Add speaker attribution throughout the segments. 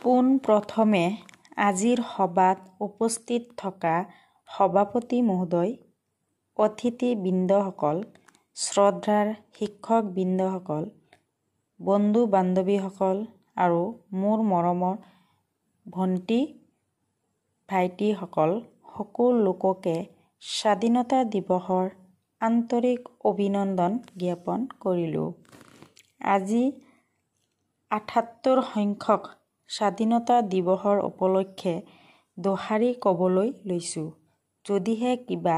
Speaker 1: পোন প্ৰথমে আজিৰ সভাত উপস্থিত থকা সভাপতি মহোদয়, অতিথিবৃন্দসকল, শ্ৰদ্ধাৰ শিক্ষকবৃন্দসকল, বন্ধু বান্ধৱীসকল আৰু মোৰ মৰমৰ ভণ্টি ভাইটিসকল সকলো লোককে স্বাধীনতা দিৱসৰ আন্তৰিক অভিনন্দন জ্ঞাপন কৰিলোঁ। আজি ৭৮ সংখ্যক স্বাধীনতা দিৱসৰ উপলক্ষে দোহাৰি ক'বলৈ লৈছোঁ। যদিহে কিবা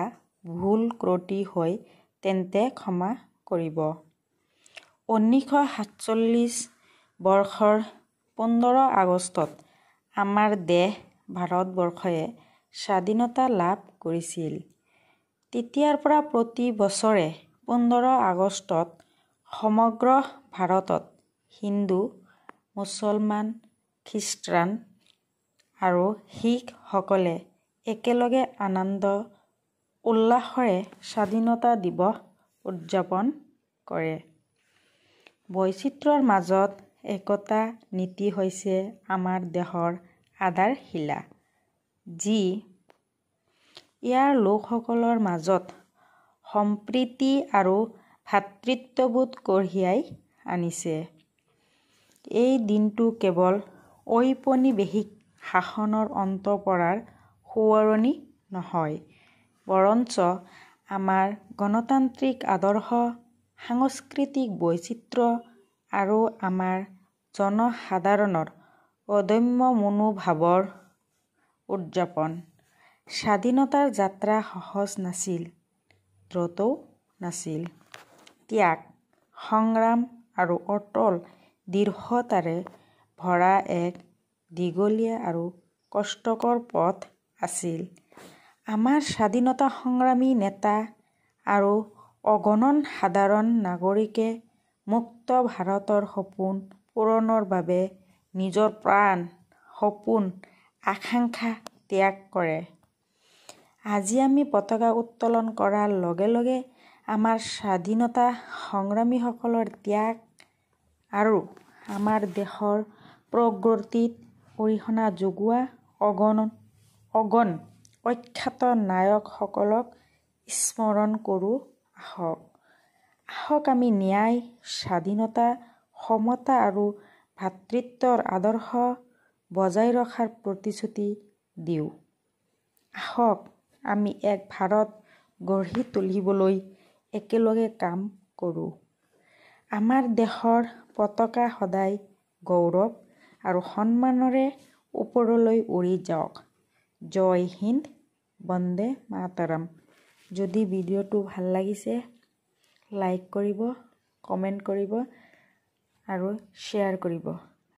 Speaker 1: ভুল ক্ৰুটি হয় তেন্তে ক্ষমা কৰিব। ১৯৪৭ বৰ্ষৰ ১৫ আগষ্টত আমাৰ দেশ ভাৰতবৰ্ষই স্বাধীনতা লাভ কৰিছিল। তেতিয়াৰ পৰা প্ৰতি বছৰে ১৫ আগষ্টত সমগ্ৰ ভাৰতত হিন্দু, মুছলমান, খ্ৰীষ্টান আৰু শিখসকলে একেলগে আনন্দ উল্লাসেৰে স্বাধীনতা দিৱস উদযাপন কৰে। বৈচিত্ৰ্যৰ মাজত একতা নীতি হৈছে আমাৰ দেশৰ আধাৰশিলা, যি ইয়াৰ লোকসকলৰ মাজত সম্প্ৰীতি আৰু ভাতৃত্ববোধ কঢ়িয়াই আনিছে। এই দিনটো কেৱল ঔপনিৱেশিক শাসনৰ অন্ত পৰাৰ সোঁৱৰণি নহয়, বৰঞ্চ আমাৰ গণতান্ত্ৰিক আদৰ্শ, সাংস্কৃতিক বৈচিত্ৰ্য আৰু আমাৰ জনসাধাৰণৰ অদম্য মনোভাৱৰ উদযাপন। স্বাধীনতাৰ যাত্ৰা সহজ নাছিল, দ্ৰুতও নাছিল। ত্যাগ, সংগ্ৰাম আৰু অটল দৃঢ়তাৰে ভৰা এক দীঘলীয়া আৰু কষ্টকৰ পথ আছিল। আমাৰ স্বাধীনতা সংগ্ৰামী নেতা আৰু অগণন সাধাৰণ নাগৰিকে মুক্ত ভাৰতৰ সপোন পূৰণৰ বাবে নিজৰ প্ৰাণ, সপোন, আকাংক্ষা ত্যাগ কৰে। আজি আমি পতাকা উত্তোলন কৰাৰ লগে লগে আমাৰ স্বাধীনতা সংগ্ৰামীসকলৰ ত্যাগ আৰু আমাৰ দেশৰ প্ৰগতিত অৰিহণা যোগোৱা অগণন অখ্যাত নায়কসকলক স্মৰণ কৰোঁ আহক। আহক আমি ন্যায়, স্বাধীনতা, সমতা আৰু ভাতৃত্বৰ আদৰ্শ বজাই ৰখাৰ প্ৰতিশ্ৰুতি দিওঁ। আহক আমি এক ভাৰত গঢ়ি তুলিবলৈ একেলগে কাম কৰোঁ। আমাৰ দেশৰ পতাকা সদায় গৌৰৱ আৰু সন্মানেৰে ওপৰলৈ উৰি যাওক। জয় হিন্দ, বন্দে মাতৰম। যদি ভিডিঅ'টো ভাল লাগিছে লাইক কৰিব, কমেণ্ট কৰিব আৰু শ্বেয়াৰ কৰিব।